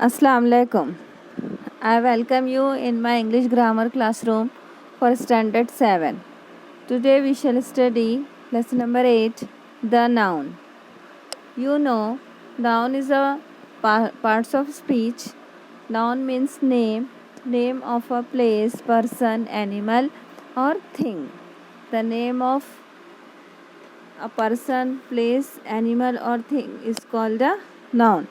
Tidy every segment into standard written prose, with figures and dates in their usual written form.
Assalamu alaikum. I welcome you in my English grammar classroom for standard 7. Today we shall study lesson number 8, the noun. You know, noun is a parts of speech. Noun means name of a place, person, animal or thing. The name of a person, place, animal or thing is called a noun.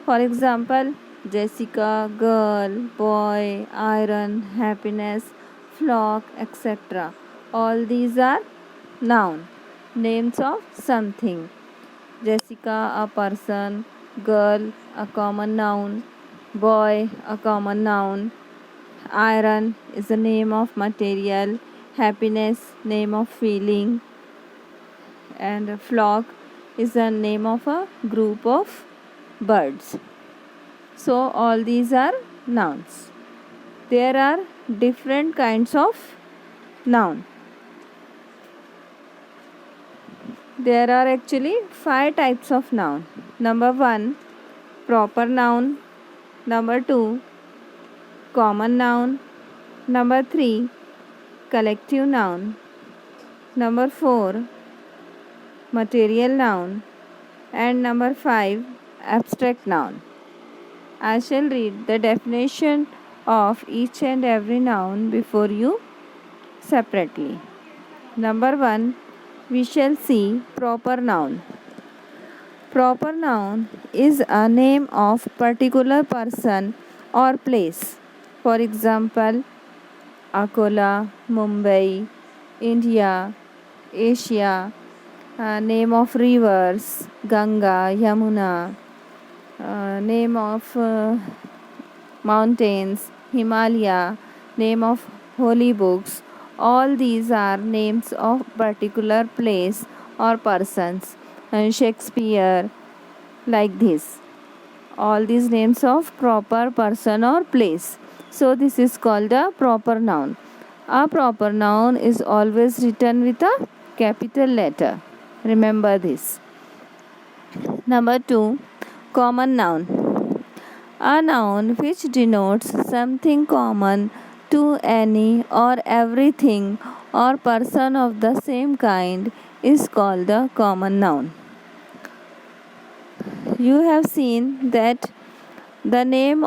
For example, Jessica, girl, boy, iron, happiness, flock, etc. All these are noun, names of something. Jessica, a person, girl, a common noun, boy, a common noun, iron is the name of material, happiness, name of feeling, and flock is the name of a group of birds. So all these are nouns. There are different kinds of noun. There are actually 5 types of noun. Number 1, proper noun. Number 2, common noun. Number 3, collective noun. Number 4, material noun. And number 5, abstract noun. I shall read the definition of each and every noun before you separately. Number 1, we shall see proper noun. Proper noun is a name of particular person or place. For example, Akola, Mumbai, India, Asia, name of rivers, Ganga, Yamuna, name of mountains, Himalaya, name of holy books. All these are names of particular place or persons. And Shakespeare, like this. All these names of proper person or place. So this is called a proper noun. A proper noun is always written with a capital letter. Remember this. Number 2, common noun. A noun which denotes something common to any or everything or person of the same kind is called the common noun. You have seen that the name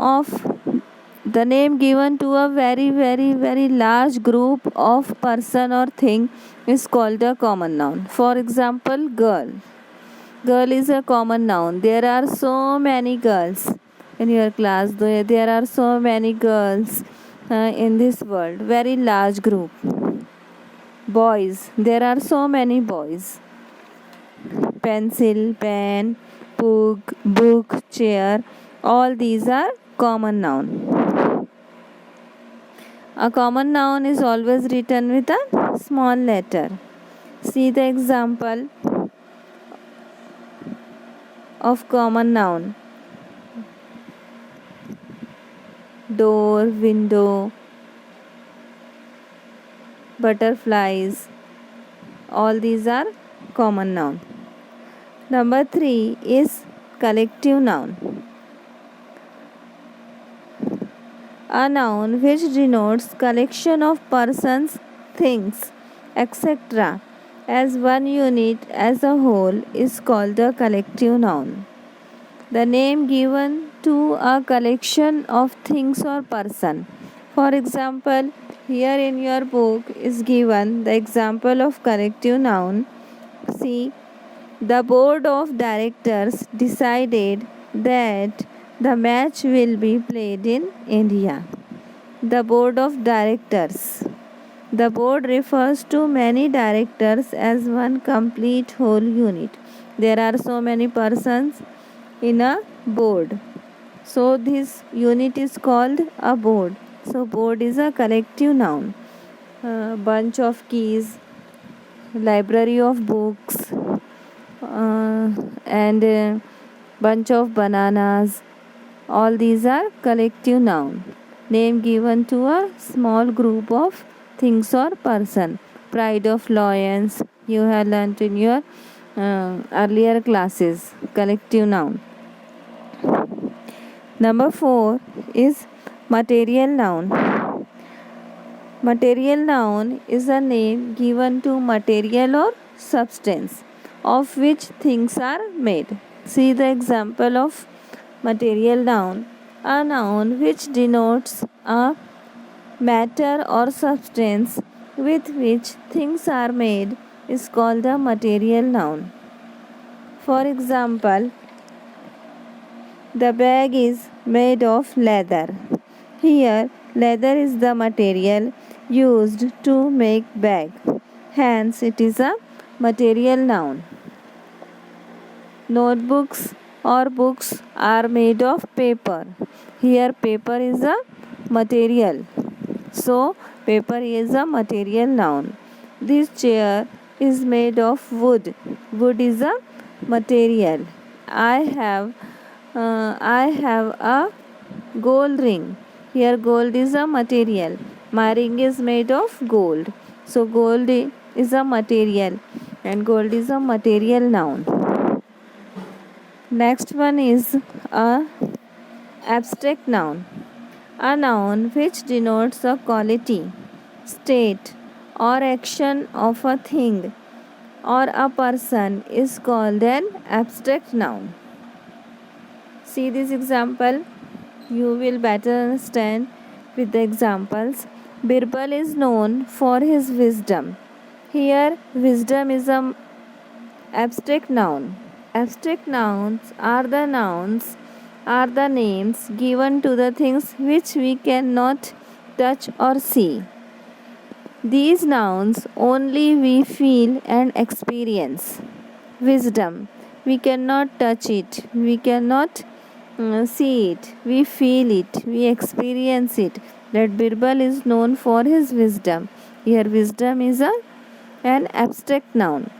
given to a very large group of person or thing is called a common noun. For example, girl. Girl is a common noun. There are so many girls in your class. There are so many girls in this world. Very large group. Boys. There are so many boys. Pencil, pen, book, chair. All these are common noun. A common noun is always written with a small letter. See the example of common noun. Door, window, butterflies. All these are common noun. Number 3 is collective noun. A noun which denotes collection of persons, things, etc. as one unit as a whole is called a collective noun. The name given to a collection of things or person. For example, here in your book is given the example of collective noun. See, the board of directors decided that the match will be played in India. The board of directors. The board refers to many directors as one complete whole unit. There are so many persons in a board. So this unit is called a board. So board is a collective noun. Bunch of keys, library of books, and bunch of bananas. All these are collective noun. Name given to a small group of things or person. Pride of lions. You have learnt in your earlier classes. Collective noun. Number 4 is material noun. Material noun is a name given to material or substance of which things are made. See the example of material noun. A noun which denotes a matter or substance with which things are made is called a material noun. For example, the bag is made of leather. Here, leather is the material used to make bag. Hence, it is a material noun. Notebooks or books are made of paper. Here, paper is a material. So, paper is a material noun. This chair is made of wood. Wood is a material. I have a gold ring. Here gold is a material. My ring is made of gold. So gold is a material and gold is a material noun. Next one is a abstract noun. A noun which denotes a quality, state or action of a thing or a person is called an abstract noun. See this example. You will better understand with the examples. Birbal is known for his wisdom. Here, wisdom is an abstract noun. Abstract nouns are the names given to the things which we cannot touch or see. These nouns only we feel and experience. Wisdom, we cannot touch it, we cannot see it, we feel it, we experience it. That Birbal is known for his wisdom. Here, wisdom is an abstract noun.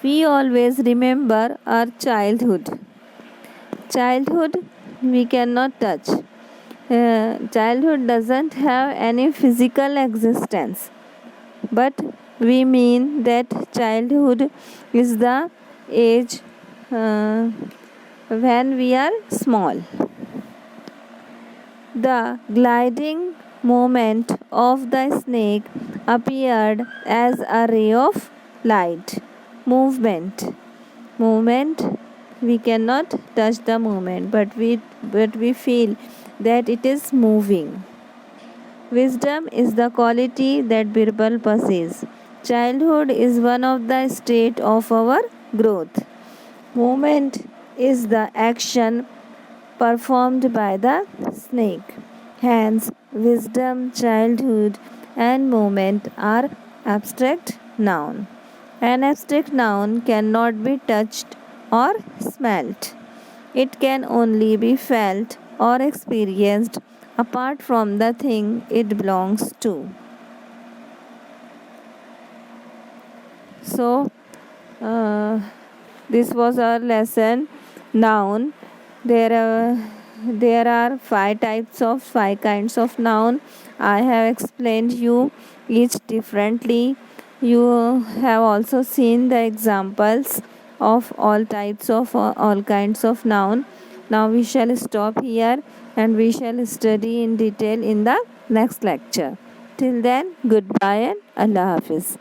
We always remember our childhood. Childhood we cannot touch. Childhood doesn't have any physical existence, but we mean that childhood is the age when we are small. The gliding movement of the snake appeared as a ray of light. Movement. We cannot touch the movement, but we feel that it is moving. Wisdom is the quality that Birbal possesses. Childhood is one of the state of our growth. Movement is the action performed by the snake. Hence, wisdom, childhood, and movement are abstract noun. An abstract noun cannot be touched or smelt. It can only be felt or experienced apart from the thing it belongs to. So, this was our lesson. Noun. There are five kinds of noun. I have explained you each differently. You have also seen the examples of all kinds of noun. Now we shall stop here and we shall study in detail in the next lecture. Till then, goodbye and Allah Hafiz.